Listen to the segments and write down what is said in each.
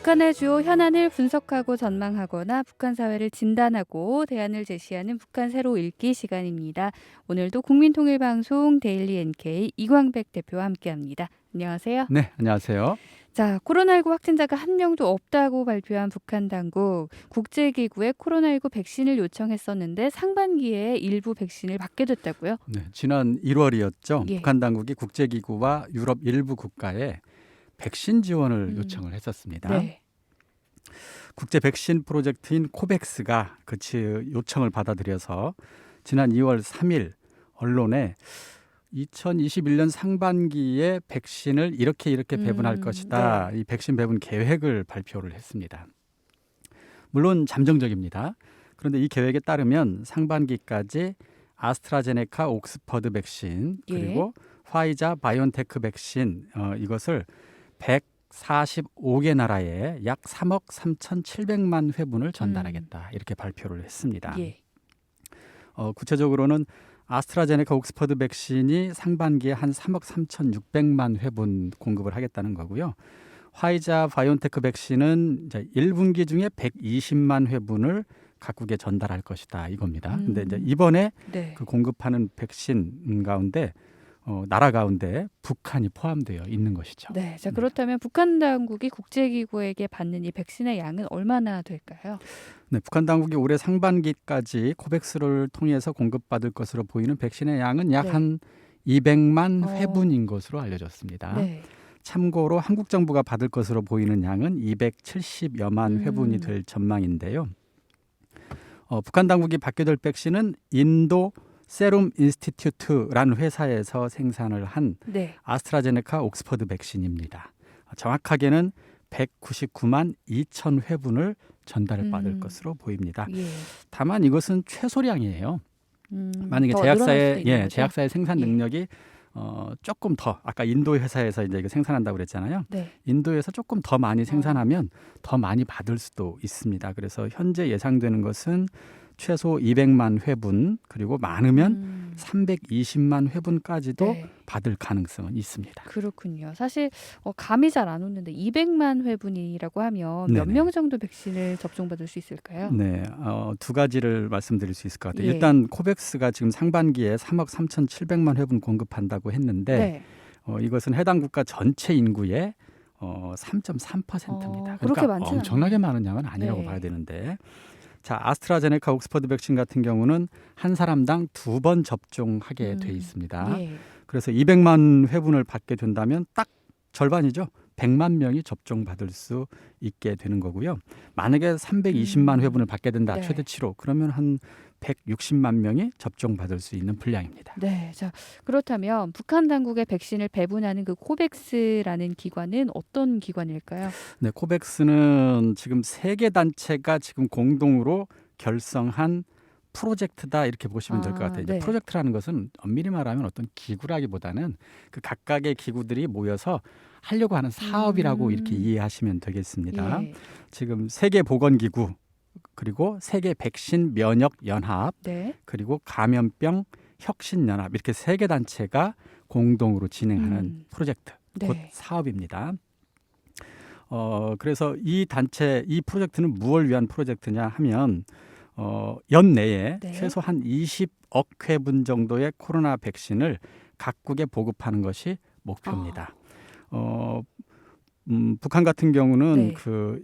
북한의 주요 현안을 분석하고 전망하거나 북한 사회를 진단하고 대안을 제시하는 북한 새로 읽기 시간입니다. 오늘도 국민통일방송 데일리 NK 이광백 대표와 함께합니다. 안녕하세요. 네, 안녕하세요. 자, 코로나19 확진자가 한 명도 없다고 발표한 북한 당국, 국제기구에 코로나19 백신을 요청했었는데 상반기에 일부 백신을 받게 됐다고요? 네, 지난 1월이었죠. 예. 북한 당국이 국제기구와 유럽 일부 국가에 백신 지원을 요청을 했었습니다. 네. 국제 백신 프로젝트인 코백스가 그 요청을 받아들여서 지난 2월 3일 언론에 2021년 상반기에 백신을 이렇게 배분할 것이다. 네. 이 백신 배분 계획을 발표를 했습니다. 물론 잠정적입니다. 그런데 이 계획에 따르면 상반기까지 아스트라제네카 옥스퍼드 백신 그리고 화이자 바이온테크 백신 이것을 145개 나라에 약 3억 3,700만 회분을 전달하겠다. 이렇게 발표를 했습니다. 예. 구체적으로는 아스트라제네카 옥스퍼드 백신이 상반기에 한 3억 3,600만 회분 공급을 하겠다는 거고요. 화이자 바이온테크 백신은 이제 1분기 중에 120만 회분을 각국에 전달할 것이다 이겁니다. 근데 이제 이번에 네. 그 공급하는 백신 가운데 나라 가운데 북한이 포함되어 있는 것이죠. 네, 자 그렇다면 북한 당국이 국제기구에게 받는 이 백신의 양은 얼마나 될까요? 네, 북한 당국이 올해 상반기까지 코백스를 통해서 공급받을 것으로 보이는 백신의 양은 약 네. 한 200만 회분인 것으로 알려졌습니다. 네. 참고로 한국 정부가 받을 것으로 보이는 양은 270여만 회분이 될 전망인데요. 북한 당국이 받게 될 백신은 인도 세룸 인스티튜트라는 회사에서 생산을 한 네. 아스트라제네카 옥스퍼드 백신입니다. 정확하게는 199만 2천 회분을 전달받을 것으로 보입니다. 예. 다만 이것은 최소량이에요. 만약에 더 늘어날 수도 있는 거죠? 제약사의 생산 능력이 조금 더 아까 인도 회사에서 이제 이거 생산한다고 그랬잖아요. 네. 인도에서 조금 더 많이 생산하면 더 많이 받을 수도 있습니다. 그래서 현재 예상되는 것은 최소 200만 회분 그리고 많으면 320만 회분까지도 네. 받을 가능성은 있습니다. 그렇군요. 사실 감이 잘 안 오는데 200만 회분이라고 하면 몇 네네. 명 정도 백신을 접종받을 수 있을까요? 네, 두 가지를 말씀드릴 수 있을 것 같아요. 예. 일단 코백스가 지금 상반기에 3억 3,700만 회분 공급한다고 했는데 네. 이것은 해당 국가 전체 인구의 3.3%입니다. 그렇게 그러니까 많지는 엄청나게 많은 양은 아니라고 네. 봐야 되는데 자, 아스트라제네카 옥스퍼드 백신 같은 경우는 한 사람당 2번 접종하게 돼 있습니다. 예. 그래서 200만 회분을 받게 된다면 딱 절반이죠. 100만 명이 접종받을 수 있게 되는 거고요. 만약에 320만 회분을 받게 된다. 네. 최대치로 그러면 한 160만 명이 접종받을 수 있는 분량입니다. 네. 자, 그렇다면 북한 당국의 백신을 배분하는 그 코백스라는 기관은 어떤 기관일까요? 네, 코백스는 지금 3개 단체가 지금 공동으로 결성한 프로젝트다 이렇게 보시면 될 것 같아요. 이제 네. 프로젝트라는 것은 엄밀히 말하면 어떤 기구라기보다는 그 각각의 기구들이 모여서 하려고 하는 사업이라고 이렇게 이해하시면 되겠습니다. 예. 지금 세계보건기구 그리고 세계 백신 면역 연합 네. 그리고 감염병 혁신 연합 이렇게 3개 단체가 공동으로 진행하는 프로젝트 네. 곧 사업입니다. 그래서 이 프로젝트는 무엇을 위한 프로젝트냐 하면 연내에 네. 최소 한 20억 회분 정도의 코로나 백신을 각국에 보급하는 것이 목표입니다. 북한 같은 경우는 네.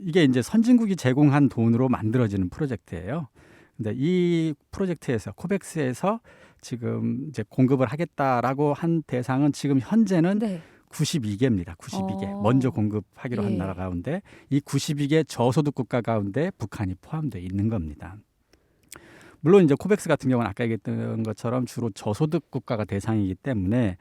이게 이제 선진국이 제공한 돈으로 만들어지는 프로젝트예요. 근데 이 프로젝트에서 코백스에서 지금 이제 공급을 하겠다라고 한 대상은 지금 현재는 네. 92개입니다. 92개. 먼저 공급하기로 한 예. 나라 가운데 이 92개 저소득 국가 가운데 북한이 포함되어 있는 겁니다. 물론 이제 코백스 같은 경우는 아까 얘기했던 것처럼 주로 저소득 국가가 대상이기 때문에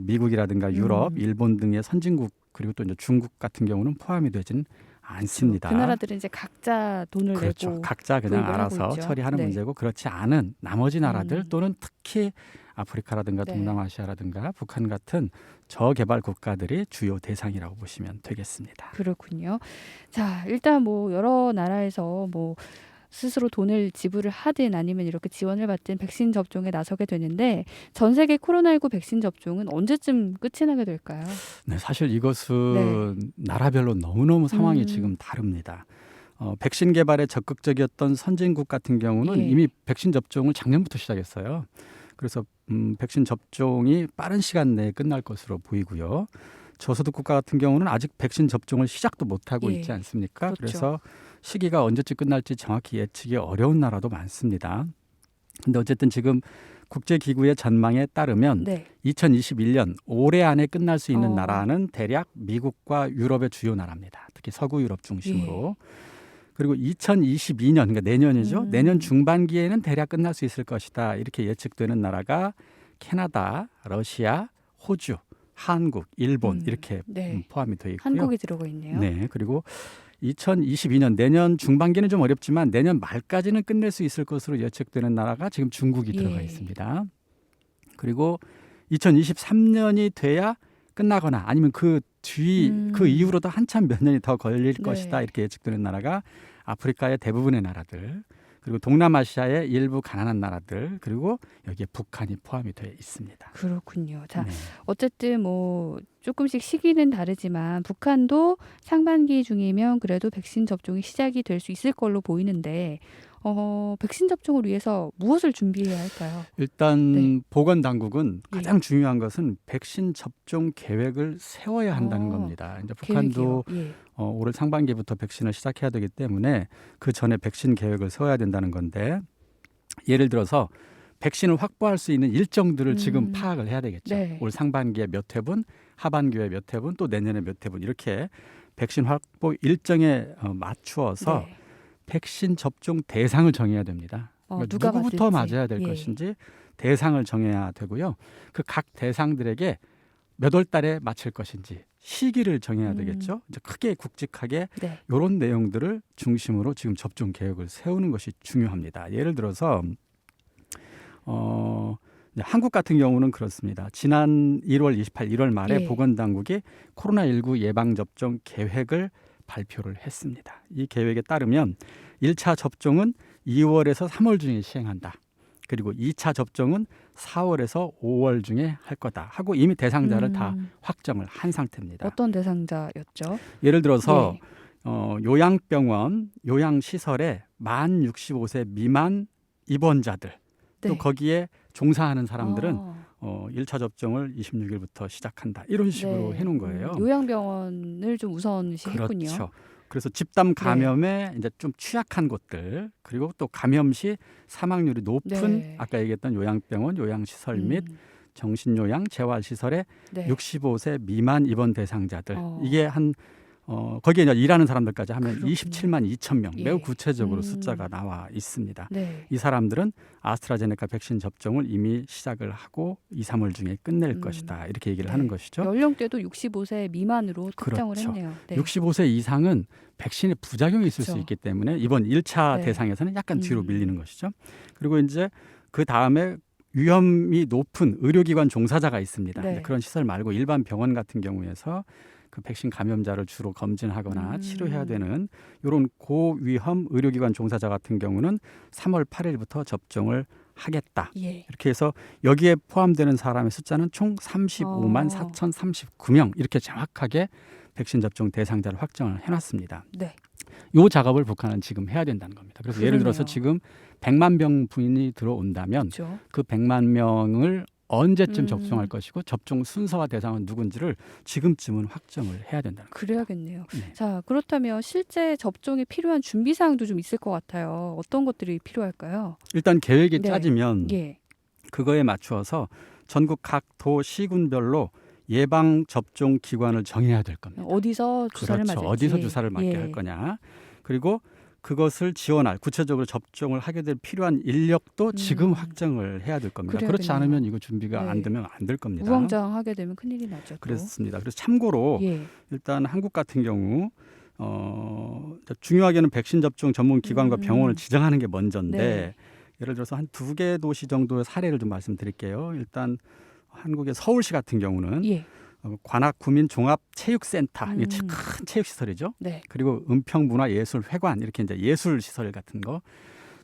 미국이라든가 유럽, 일본 등의 선진국 그리고 또 이제 중국 같은 경우는 포함이 되지는 않습니다. 그 나라들은 이제 각자 돈을 그렇죠. 내고 각자 그냥 구입을 하고 알아서 있죠. 처리하는 네. 문제고 그렇지 않은 나머지 나라들 또는 특히 아프리카라든가 네. 동남아시아라든가 북한 같은 저개발 국가들이 주요 대상이라고 보시면 되겠습니다. 그렇군요. 자, 일단 뭐 여러 나라에서 뭐 스스로 돈을 지불을 하든 아니면 이렇게 지원을 받든 백신 접종에 나서게 되는데 전 세계 코로나19 백신 접종은 언제쯤 끝이 나게 될까요? 네, 사실 이것은 네. 나라별로 너무너무 상황이 음. 지금 다릅니다. 백신 개발에 적극적이었던 선진국 같은 경우는 예. 이미 백신 접종을 작년부터 시작했어요. 그래서 백신 접종이 빠른 시간 내에 끝날 것으로 보이고요. 저소득 국가 같은 경우는 아직 백신 접종을 시작도 못하고 예. 있지 않습니까? 그렇죠. 그래서 시기가 언제쯤 끝날지 정확히 예측이 어려운 나라도 많습니다. 근데 어쨌든 지금 국제기구의 전망에 따르면 네. 2021년 올해 안에 끝날 수 있는 어. 나라는 대략 미국과 유럽의 주요 나라입니다. 특히 서구 유럽 중심으로. 그리고 2022년, 그러니까 내년이죠. 내년 중반기에는 대략 끝날 수 있을 것이다. 이렇게 예측되는 나라가 캐나다, 러시아, 호주, 한국, 일본 이렇게 네. 포함이 되어 있고요. 한국이 들어가 있네요. 네, 그리고 2022년 내년 중반기는 좀 어렵지만 내년 말까지는 끝낼 수 있을 것으로 예측되는 나라가 지금 중국이 들어가 예. 있습니다. 그리고 2023년이 돼야 끝나거나 아니면 그 이후로도 한참 몇 년이 더 걸릴 네. 것이다 이렇게 예측되는 나라가 아프리카의 대부분의 나라들, 그리고 동남아시아의 일부 가난한 나라들, 그리고 여기에 북한이 포함이 되어 있습니다. 그렇군요. 자, 네. 어쨌든 뭐 조금씩 시기는 다르지만 북한도 상반기 중이면 그래도 백신 접종이 시작이 될 수 있을 걸로 보이는데 백신 접종을 위해서 무엇을 준비해야 할까요? 일단 네. 보건당국은 예. 가장 중요한 것은 백신 접종 계획을 세워야 한다는 겁니다. 이제 북한도 계획이요. 예. 올 상반기부터 백신을 시작해야 되기 때문에 그 전에 백신 계획을 세워야 된다는 건데, 예를 들어서 백신을 확보할 수 있는 일정들을 지금 파악을 해야 되겠죠. 네. 올 상반기에 몇 회분, 하반기에 몇 회분, 또 내년에 몇 회분 이렇게 백신 확보 일정에 맞추어서 네. 백신 접종 대상을 정해야 됩니다. 그러니까 누가 누구부터 맞을지. 맞아야 될 예. 것인지 대상을 정해야 되고요. 그 각 대상들에게 몇 월 달에 맞힐 것인지 시기를 정해야 되겠죠. 이제 크게 굵직하게 네. 이런 내용들을 중심으로 지금 접종 계획을 세우는 것이 중요합니다. 예를 들어서 이제 한국 같은 경우는 그렇습니다. 지난 1월 28일, 1월 말에 예. 보건당국이 코로나19 예방접종 계획을 발표를 했습니다. 이 계획에 따르면 1차 접종은 2월에서 3월 중에 시행한다. 그리고 2차 접종은 4월에서 5월 중에 할 거다 하고 이미 대상자를 다 확정을 한 상태입니다. 어떤 대상자였죠? 예를 들어서 요양병원, 요양시설에 만 65세 미만 입원자들, 또 네. 거기에 종사하는 사람들은 1차 접종을 26일부터 시작한다. 이런 식으로 해놓은 거예요. 요양병원을 좀 우선시 했군요. 그렇죠. 그래서 집단 감염에 이제 좀 취약한 곳들, 그리고 또 감염 시 사망률이 높은 네. 아까 얘기했던 요양병원, 요양시설 및 정신요양, 재활시설의 네. 65세 미만 입원 대상자들, 이게 어. 거기에 이제 일하는 사람들까지 하면 그렇군요. 27만 2천 명, 예. 매우 구체적으로 숫자가 나와 있습니다. 네. 이 사람들은 아스트라제네카 백신 접종을 이미 시작을 하고 2, 3월 중에 끝낼 것이다. 이렇게 얘기를 네. 하는 것이죠. 연령대도 65세 미만으로 특정을 그렇죠. 했네요. 네. 65세 이상은 백신에 부작용이 있을 수 그렇죠. 있기 때문에 이번 1차 네. 대상에서는 약간 뒤로 밀리는 것이죠. 그리고 이제 그 다음에 위험이 높은 의료기관 종사자가 있습니다. 네. 그런 시설 말고 일반 병원 같은 경우에서 그 백신 감염자를 주로 검진하거나 치료해야 되는 이런 고위험 의료기관 종사자 같은 경우는 3월 8일부터 접종을 하겠다. 예. 이렇게 해서 여기에 포함되는 사람의 숫자는 총 35만 4,039명 이렇게 정확하게 백신 접종 대상자를 확정을 해놨습니다. 네. 이 작업을 북한은 지금 해야 된다는 겁니다. 그래서 예를 들어서 그러네요. 지금 100만 명 분이 들어온다면 그렇죠. 그 100만 명을 언제쯤 접종할 것이고 접종 순서와 대상은 누군지를 지금쯤은 확정을 해야 된다는 거죠. 그래야겠네요. 네. 자, 그렇다면 실제 접종에 필요한 준비 사항도 좀 있을 것 같아요. 어떤 것들이 필요할까요? 일단 계획이 네. 짜지면 예. 그거에 맞추어서 전국 각 도 시군별로 예방 접종 기관을 정해야 될 겁니다. 어디서 주사를 그렇죠. 맞을지. 어디서 주사를 맞게 예. 할 거냐. 그리고 그것을 지원할 구체적으로 접종을 하게 될 필요한 인력도 지금 확정을 해야 될 겁니다. 그렇지 그래야겠네요. 않으면 이거 준비가 네. 안 되면 안 될 겁니다. 우왕좌왕하게 되면 큰일이 나죠. 또. 그렇습니다. 그래서 참고로 예. 일단 한국 같은 경우 중요하게는 백신 접종 전문 기관과 병원을 지정하는 게 먼저인데 네. 예를 들어서 한 2개 도시 정도의 사례를 좀 말씀드릴게요. 일단 한국의 서울시 같은 경우는 예. 관악구민종합체육센터 이게 큰 체육시설이죠. 네. 그리고 은평문화예술회관 이렇게 이제 예술시설 같은 거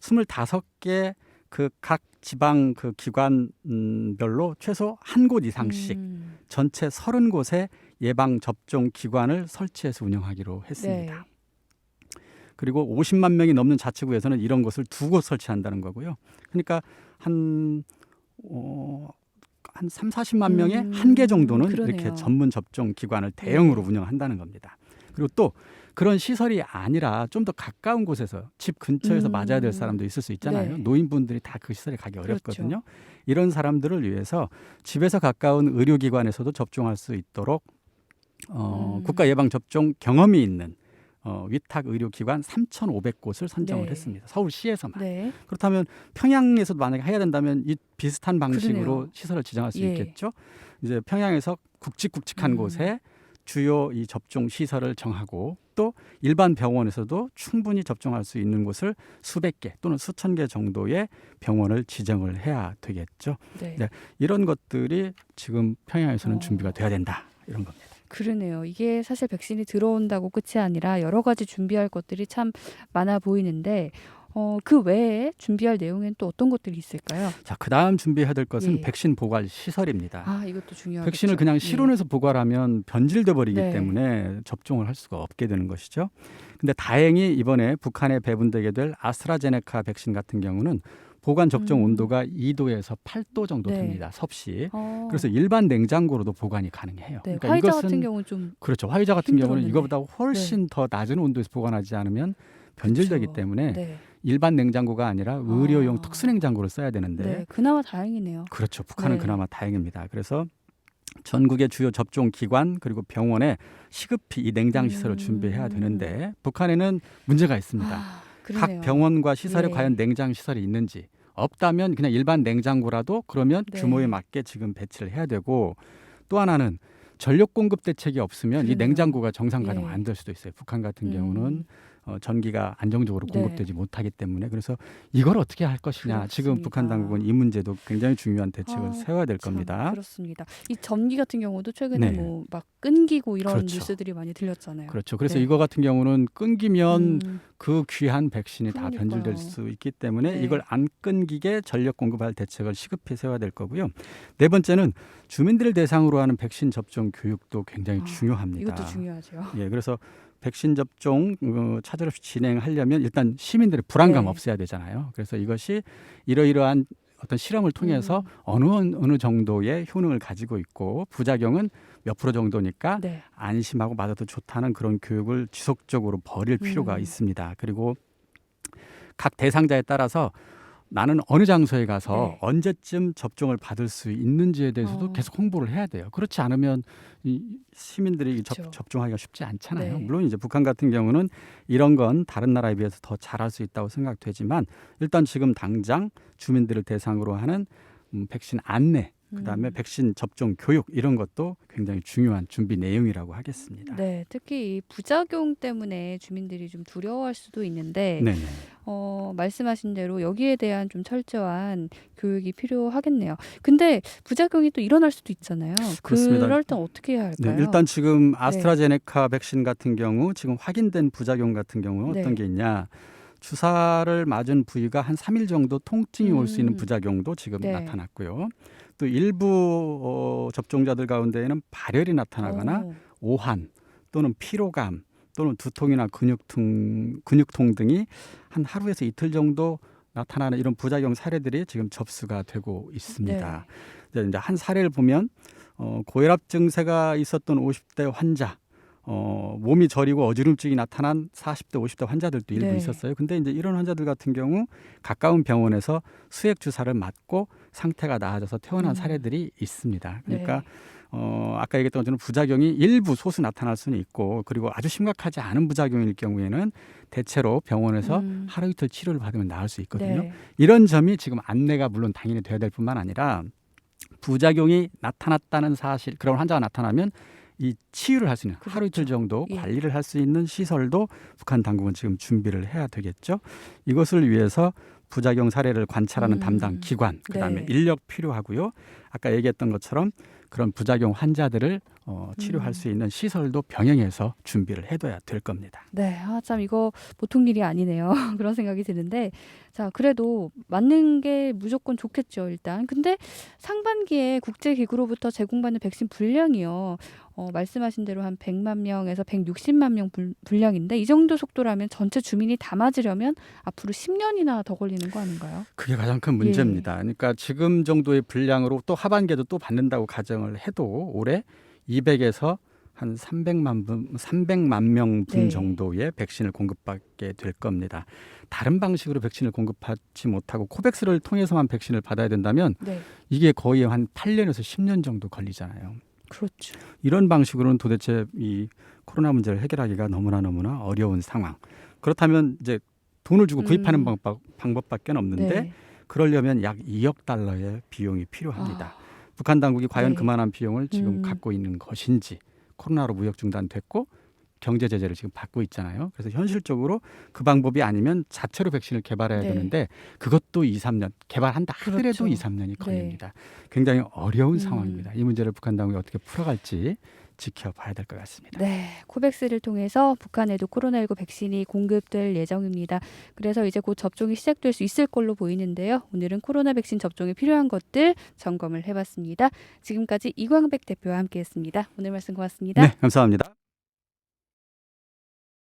25개 그 각 지방 그 기관별로 최소 한 곳 이상씩 전체 30곳의 예방 접종 기관을 설치해서 운영하기로 했습니다. 네. 그리고 50만 명이 넘는 자치구에서는 이런 곳을 2곳 설치한다는 거고요. 그러니까 한 3, 40만 명에 한 개 정도는 그러네요. 이렇게 전문 접종 기관을 대형으로 운영한다는 겁니다. 그리고 또 그런 시설이 아니라 좀 더 가까운 곳에서 집 근처에서 맞아야 될 사람도 있을 수 있잖아요. 네. 노인분들이 다 그 시설에 가기 그렇죠. 어렵거든요. 이런 사람들을 위해서 집에서 가까운 의료기관에서도 접종할 수 있도록 국가예방접종 경험이 있는 위탁 의료기관 3,500곳을 선정을 네. 했습니다. 서울시에서만. 네. 그렇다면 평양에서도 만약에 해야 된다면 이 비슷한 방식으로 그러네요. 시설을 지정할 수 예. 있겠죠. 이제 평양에서 굵직굵직한 곳에 주요 이 접종 시설을 정하고 또 일반 병원에서도 충분히 접종할 수 있는 곳을 수백 개 또는 수천 개 정도의 병원을 지정을 해야 되겠죠. 네. 네, 이런 것들이 지금 평양에서는 준비가 돼야 된다. 이런 겁니다. 그러네요. 이게 사실 백신이 들어온다고 끝이 아니라 여러 가지 준비할 것들이 참 많아 보이는데 그 외에 준비할 내용엔 또 어떤 것들이 있을까요? 자, 그다음 준비해야 될 것은 예. 백신 보관 시설입니다. 아, 이것도 중요하겠죠. 백신을 그냥 실온에서 보관하면 변질돼 버리기 네. 때문에 접종을 할 수가 없게 되는 것이죠. 근데 다행히 이번에 북한에 배분되게 될 아스트라제네카 백신 같은 경우는 보관 적정 온도가 2도에서 8도 정도 네. 됩니다. 섭씨. 어, 그래서 일반 냉장고로도 보관이 가능해요. 네, 그러니까 화이자 이것은 같은 경우는 좀 그렇죠. 화이자 같은 경우는 힘들었는데. 이거보다 훨씬 더 낮은 온도에서 보관하지 않으면 변질되기 그렇죠. 때문에 네. 일반 냉장고가 아니라 의료용 아. 특수 냉장고를 써야 되는데 네, 그나마 다행이네요. 그렇죠. 북한은 네. 그나마 다행입니다. 그래서 전국의 주요 접종 기관 그리고 병원에 시급히 이 냉장 시설을 준비해야 되는데 북한에는 문제가 있습니다. 아, 그러네요. 각 병원과 시설에 예. 과연 냉장 시설이 있는지 없다면 그냥 일반 냉장고라도 그러면 네. 규모에 맞게 지금 배치를 해야 되고 또 하나는 전력 공급 대책이 없으면 이 그러네요. 냉장고가 정상 가동 예. 안 될 수도 있어요. 북한 같은 경우는 전기가 안정적으로 네. 공급되지 못하기 때문에 그래서 이걸 어떻게 할 것이냐. 지금 그렇습니다. 북한 당국은 이 문제도 굉장히 중요한 대책을 아, 세워야 될 참, 겁니다. 그렇습니다. 이 전기 같은 경우도 최근에 네. 뭐 막 끊기고 이런 그렇죠. 뉴스들이 많이 들렸잖아요. 그렇죠. 그래서 네. 이거 같은 경우는 끊기면 음, 그 귀한 백신이 다 그러니까요. 변질될 수 있기 때문에 네. 이걸 안 끊기게 전력 공급할 대책을 시급히 세워야 될 거고요. 네 번째는 주민들을 대상으로 하는 백신 접종 교육도 굉장히 중요합니다. 이것도 중요하죠. 예, 그래서 백신 접종 차질 없이 진행하려면 일단 시민들의 불안감 네. 없애야 되잖아요. 그래서 이것이 이러이러한 어떤 실험을 통해서 어느 정도의 효능을 가지고 있고 부작용은 몇 프로 정도니까 네. 안심하고 맞아도 좋다는 그런 교육을 지속적으로 벌일 필요가 있습니다. 그리고 각 대상자에 따라서 나는 어느 장소에 가서 네. 언제쯤 접종을 받을 수 있는지에 대해서도 어. 계속 홍보를 해야 돼요. 그렇지 않으면 이 시민들이 그렇죠. 접종하기가 쉽지 않잖아요. 네. 물론 이제 북한 같은 경우는 이런 건 다른 나라에 비해서 더 잘할 수 있다고 생각되지만 일단 지금 당장 주민들을 대상으로 하는 백신 안내 그다음에 백신 접종 교육 이런 것도 굉장히 중요한 준비 내용이라고 하겠습니다. 네, 특히 이 부작용 때문에 주민들이 좀 두려워할 수도 있는데 네네. 말씀하신 대로 여기에 대한 좀 철저한 교육이 필요하겠네요. 근데 부작용이 또 일어날 수도 있잖아요. 그렇습니다. 그럴 땐 어떻게 해야 네, 할까요? 일단 지금 아스트라제네카 백신 같은 경우 지금 확인된 부작용 같은 경우는 네. 어떤 게 있냐. 주사를 맞은 부위가 한 3일 정도 통증이 올 수 있는 부작용도 지금 네. 나타났고요. 또 일부 접종자들 가운데에는 발열이 나타나거나 오, 오한 또는 피로감 또는 두통이나 근육통 등이 한 하루에서 이틀 정도 나타나는 이런 부작용 사례들이 지금 접수가 되고 있습니다. 이제 한 사례를 보면 고혈압 증세가 있었던 50대 환자, 몸이 저리고 어지럼증이 나타난 40대, 50대 환자들도 일부 네. 있었어요. 근데 이제 이런 환자들 같은 경우 가까운 병원에서 수액 주사를 맞고 상태가 나아져서 퇴원한 사례들이 있습니다. 그러니까 아까 얘기했던 것처럼 부작용이 일부 소수 나타날 수는 있고 그리고 아주 심각하지 않은 부작용일 경우에는 대체로 병원에서 하루 이틀 치료를 받으면 나을 수 있거든요. 네. 이런 점이 지금 안내가 물론 당연히 돼야 될 뿐만 아니라 부작용이 나타났다는 사실 그런 환자가 나타나면 이 치유를 할 수 있는 하루 이틀 정도 예. 관리를 할 수 있는 시설도 북한 당국은 지금 준비를 해야 되겠죠. 이것을 위해서 부작용 사례를 관찰하는 담당 기관, 그다음에 네. 인력 필요하고요. 아까 얘기했던 것처럼 그런 부작용 환자들을 치료할 수 있는 시설도 병행해서 준비를 해둬야 될 겁니다. 네. 참 이거 보통 일이 아니네요. 그런 생각이 드는데 자 그래도 맞는 게 무조건 좋겠죠 일단. 근데 상반기에 국제기구로부터 제공받는 백신 분량이요. 말씀하신 대로 한 100만 명에서 160만 명 분량인데 이 정도 속도라면 전체 주민이 다 맞으려면 앞으로 10년이나 더 걸리는 거 아닌가요? 그게 가장 큰 문제입니다. 그러니까 지금 정도의 분량으로 또 하반기에도 또 받는다고 가정을 해도 올해 200에서 한 300만 명분 네. 정도의 백신을 공급받게 될 겁니다. 다른 방식으로 백신을 공급하지 못하고 코백스를 통해서만 백신을 받아야 된다면 네. 이게 거의 한 8년에서 10년 정도 걸리잖아요. 그렇죠. 이런 방식으로는 도대체 이 코로나 문제를 해결하기가 너무나 어려운 상황. 그렇다면 이제 돈을 주고 구입하는 방법밖에 없는데 네. 그러려면 약 2억 달러의 비용이 필요합니다. 아, 북한 당국이 과연 네. 그만한 비용을 지금 음. 갖고 있는 것인지 코로나로 무역 중단됐고 경제 제재를 지금 받고 있잖아요. 그래서 현실적으로 그 방법이 아니면 자체로 백신을 개발해야 네. 되는데 그것도 2, 3년 개발한다 하더라도 그렇죠. 2, 3년이 네. 걸립니다. 굉장히 어려운 음. 상황입니다. 이 문제를 북한 당국이 어떻게 풀어갈지 지켜봐야 될 것 같습니다. 네, 코백스를 통해서 북한에도 코로나19 백신이 공급될 예정입니다. 그래서 이제 곧 접종이 시작될 수 있을 걸로 보이는데요. 오늘은 코로나 백신 접종에 필요한 것들 점검을 해봤습니다. 지금까지 이광백 대표와 함께했습니다. 오늘 말씀 고맙습니다. 네, 감사합니다.